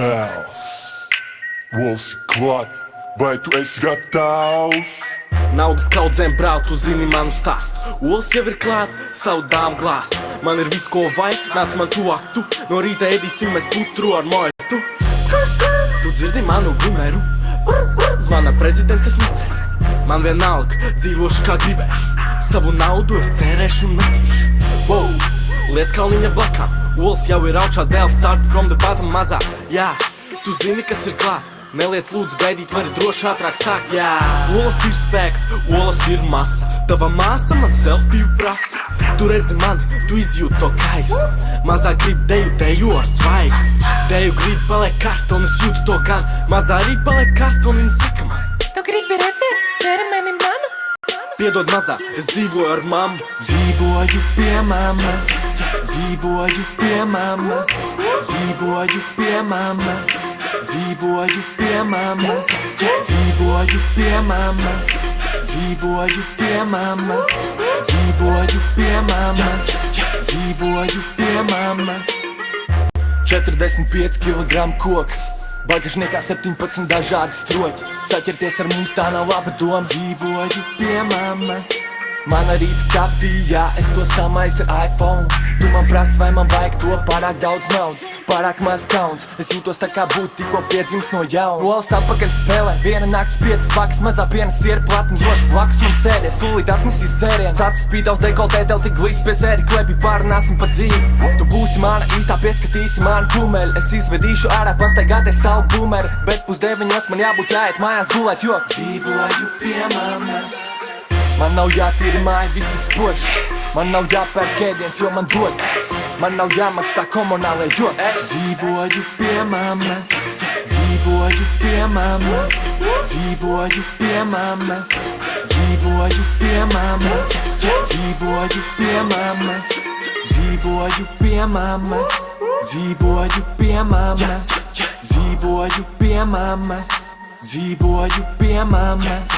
Dēls, Olas ir klāt, vai tu esi gatavs? Naudas kaudzēm brauc, tu zini manu stāstu. Olas jau ir klāt, savu dāmu glāst. Man ir viss, ko vajag, nāc man tuvāk tu. No rīta ēdīsim mēs putru ar moļtu. Tu dzirdi manu gumeru? Zvana prezidents, es neceru. Man vienalga, dzīvošu kā gribēšu. Savu naudu es tērēšu un metīšu. Wow, liec kalniņa blakām. Olas jau ir augšā, dēls start from the bottom mazā. Jā, tu zini, kas ir klāt. Neliec lūdzu gaidīt, vari droši ātrāk sākt, jā. Olas ir spēks, olas ir masa. Tava māsa man selfiju prasa. Tu redzi mani, tu izjūti to kaisu. Mazā grib deju ar svaigs. Deju grib paliek karsta un es jūtu to gan. Mazā arī paliek karsta un viņa saka man. Tu gribi redzēt ķermeni manu? Piedod mazā, es dzīvoju ar mammu. Dzīvoju pie mammas, dzīvoju pie mammas, dzīvoju pie mammas, dzīvoju pie mammas, dzīvoju pie mammas, dzīvoju pie mammas, dzīvoju pie mammas, dzīvoju pie mammas. 45 kg koka. Bagažniekā 17 dažādi stroķi. Saķerties ar mums tā nav laba doma. Dzīvoju pie mammas. Mana rīta kafijā, es to samaisu ar iPhone. Tu man prasi, vai man vajag to, pārāk daudz naudas, pārāk maz kauns. Es jūtos tā kā būtu tikko piedzimis no jauna. Olas atpakaļ spēlē, viena nakts 5 pakas. Mazā piena siera platni, droši blakus man sēdies. Tūlīt atnesīs dzēriens, acis spītaus dekoltē, tev tik glīts pie zēri klepi. Pārunāsim pa dzīvi, tu būsi mana īstā, pieskatīsi manu kumeļu. Es izvedīšu ārā, pastaigāties savu bumeru. Bet 8:30 man jābūt jāiet mājās gulēt, jo dzīvoju pie mammas. Man nav jātīra māja, visi spoži. Man nav jāpērk ēdiens, jo man dod. Man nav jāmaksā komunālai, jo es dzīvoju pie mammas. Dzīvoju pie mammas. Dzīvoju pie mammas. Dzīvoju pie mammas. Dzīvoju pie mammas. Dzīvoju pie mammas. Dzīvoju pie mammas. Dzīvoju pie mammas. Dzīvoju pie mammas.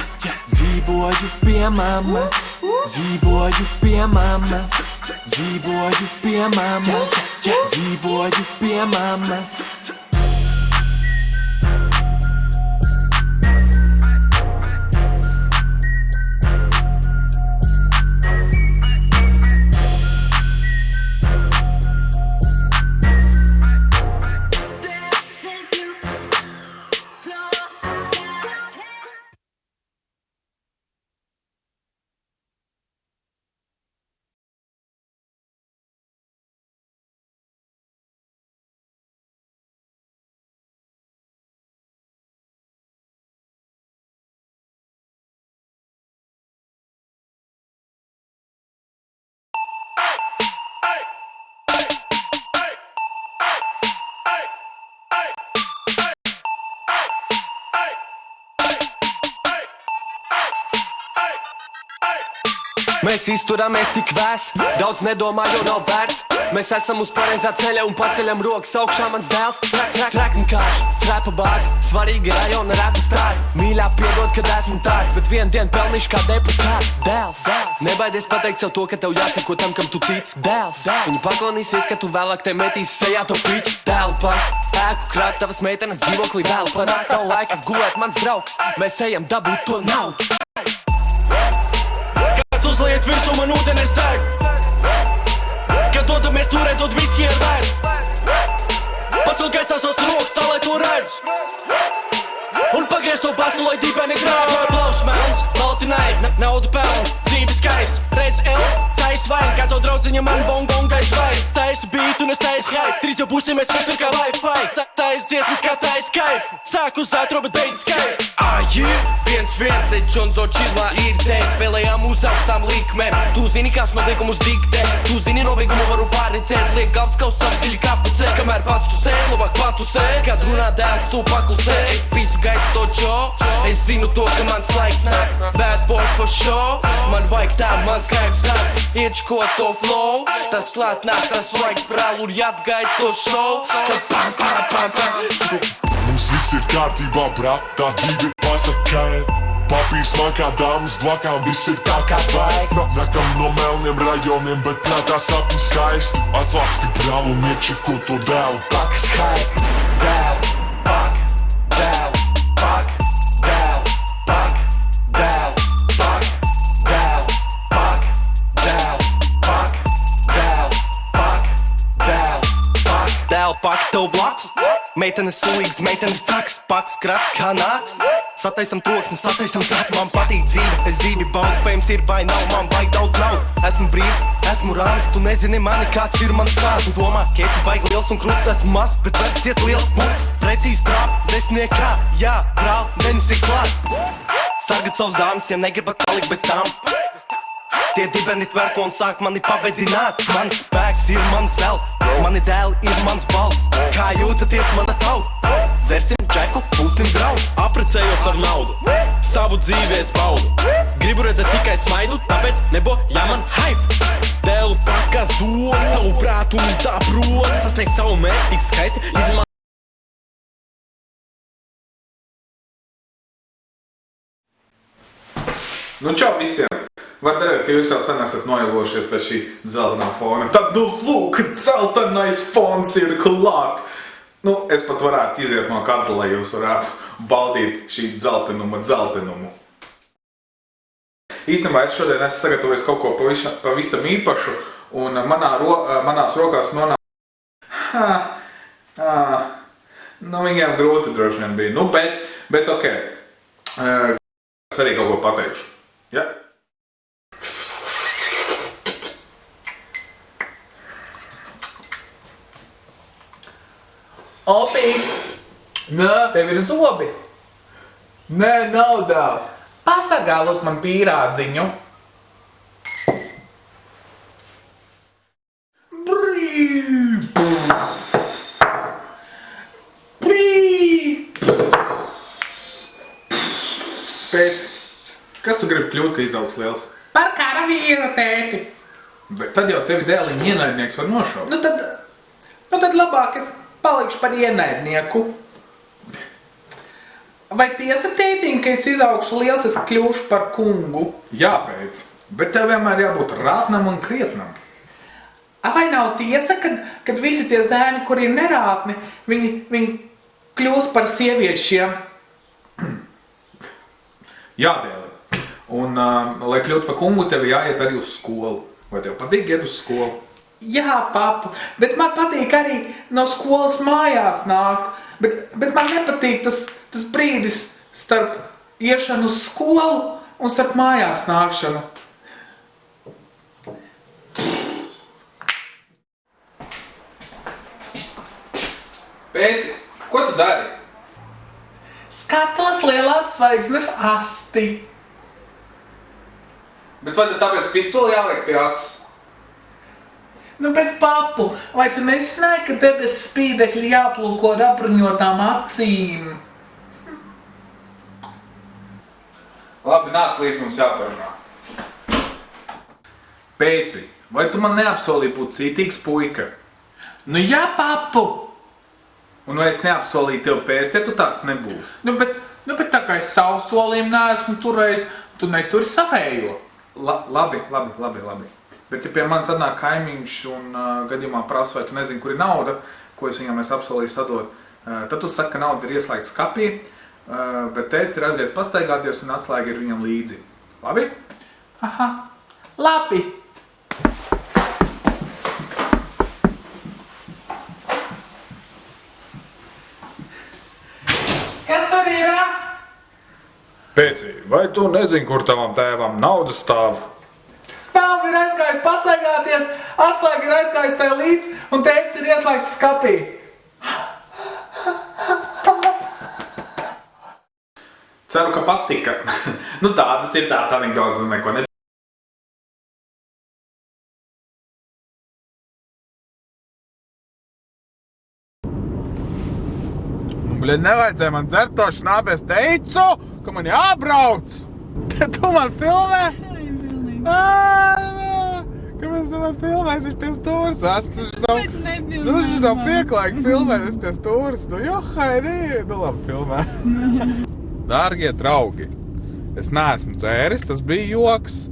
Dzīvoju pie mammas. Dzīvoju pie mammas. Dzīvoju pie mammas. Dzīvoju pie mammas. Mēs izturamies tik vēs, daudz nedomā, jo nav vērts. Mēs esam uz pareizā ceļa un paceļam rokas augšā, mans dēls. Trekam kāši, trepa bāzi, svarīgi rajona rapa stāst. Mīļā piedod, kad esmu tāds, bet vienu dienu pelnīšu kā deputāts. Dēls, nebaidies pateikt sev to, ka tev jāsako tam, kam tu tici. Dēls, viņi paklonīsies, ka tu vēlāk te metīsi sejā to piķi. Dēlu par ēku krāt, tavas meitenes dzīvoklī vēlu par. Nav laika gulēt, mans draugs, mēs ejam dabūt to naudu. Uzliet virsū man ūdenes deg. Kad dodamies turēt, dod viski ar vēru. Pacel gaisā savas rokas, tā lai to redz. Un pagriez to basu, lai dibeni grāb. Plaušs melns, balti naik, nauda pelna, dzīve skaist. Redz tais vain, kā to draudziņa man bongongais vai. Tais beat un es tais hype, trīs jau būsimies visur kā Wi-Fi. Tais dziesmas kā tais kaif, sāk uz ātro, bet beidz skaist. Viens, Džonzo čilā ir te. Spēlējām uz augstām likmēm. Tu zini, kas noteikumus diktē. Tu zini, noveikumu varu pārnicēt. Liek galvas kausam dziļi kapucē. Kamēr pats tu sēd, labāk patusē. Kad runā dēls, tu paklusē. Es pisu gaisu to čo. Es zinu to, ka mans laiks nāk. Bad boy for show. Man vajag tā, mans kaivs nāks. Iečko to flow. Tas klāt nāk, tas svaigs prālu un jāatgaid to show. Tad pam, pam, pam, pam. Mums viss ir kārtībā, brat, tā dzīve pasakaļ. Papīrs man kā dāmas blakām, viss ir tā kā vajag. Nakam no melniem rajoniem, bet prātā sapni skaisti. Atslāpsti brālu un iečeko to dēlu. Pakas hype, dēlu. Pak tev blakus, meitenes sulīgas, meitenes traks, paks krats kā nāks. Sataisam troksni, sataisam trats, man patīk dzīve, es dzīvi baudu, pējums ir vai nav, man vajag daudz naudu. Esmu brīvs, esmu rāms, tu nezini mani, kāds ir mans stāsts. Tu domā, ka esi baigi liels un krūts, esmu mazs, bet var ciet liels punkts. Precīzi trāp, desniekā, jā, brāl, nenesi klāt. Sargat savus dāmas, ja negribat palikt bez tām. Tie dibeni tverko un sāk mani pavedināt. Mans spēks ir mans elfs, mani dēli ir mans balss. Kā jūtaties mana tauta? Dzersim džeku, būsim draugi. Aprecējos ar naudu, savu dzīvi es baudu. Gribu redzēt tikai smaidu, tāpēc nebojā man hype. Dēlu paka zoli, tavu prātu un tā prot. Sasniegt savu mērķi tik skaisti, izmantot. Nu čau visiem! Var darīt, ka jūs jau sen esat noilgojušies pēc šī dzeltenā fona. Tad, nu, lūk, dzeltenais fons ir klāt! Nu, es pat varētu iziet no kadra, lai jūs varētu baudīt šī dzeltenumu. Īstenībā es šodien esmu sagatavojis kaut ko pavisam īpašu, un manās rokās nonāk... Nu, viņiem grūti droši vien bija. Nu, bet ok. Es arī kaut ko pateikšu. Ja? Opi! Nē, tev ir zobi! Nē, nav daudz! Pasargā lūdzu man pīrādziņu! Pēc, kas tu gribi kļūt, ka izaugs liels? Par karavīru, tēti! Bet tad jau tevi dēliņa ienaidnieks var nošaut. Nu tad labāk es palikšu par ienaidnieku. Vai tiesa, tētiņ, ka es izaugšu liels, es kļūšu par kungu? Jā, pēc, bet tev vienmēr jābūt rātnam un krietnam. Vai nav tiesa, kad visi tie zēni, kuri ir nerātni, viņi kļūs par sieviešiem? Jā, dēli. Un, lai kļūt par kungu, tev jāiet arī uz skolu. Vai tev patīk iet uz skolu? Jā, papa, bet man patīk arī no skolas mājās nākt. Bet man nepatīk tas brīdis starp iešanu uz skolu un starp mājās nākšanu. Pēc, ko tu dari? Skatos lielās zvaigznes asti. Bet vai tad tāpēc pistoli jāliek pie acis? Nu, bet papu, vai tu nezināji, ka debesu spīdekļi jāplūko ar apbruņotām acīm? Labi, nāc līdz mums jāparunā. Pēci, vai tu man neapsolīji būt cītīgs puika? Nu, jā, papu! Un vai es neapsolīju tev pēc, ja tu tāds nebūsi? Nu, bet tā kā es savu solījumu neesmu turējis, tu neturi savējo. Labi. Bet ja pie manis atnāk kaimiņš un gadījumā prasa, vai tu nezini, kur ir nauda, ko es viņam apsolīju sadot, tad tu saki, ka nauda ir ieslēgta skapī, bet tētis ir aizgājis pastaigāties un atslēga ir viņam līdzi. Labi? Aha, labi. Kas tur ir? Pēci, vai tu nezini, kur tavam tēvam nauda stāv? Tēvam ir aizgājis pastaigāties, atslēga ir aizgājis tai līdz un tētis ir ieslēgts skapī. Ceru, ka patika. Nu tādas ir tāds anekdotas un neko ne. Bļa, nevajadzēja man dzert to šnabi, es teicu, ka man jābrauc. Tad tu man filmē? Kāpēc tu man filmē? Es pie stūras esmu. Tu nav pieklājīgi filmēt, es pie stūras. Nu, johaini, nu labi filmē. Dārgie draugi, es neesmu dzēris, tas bija joks.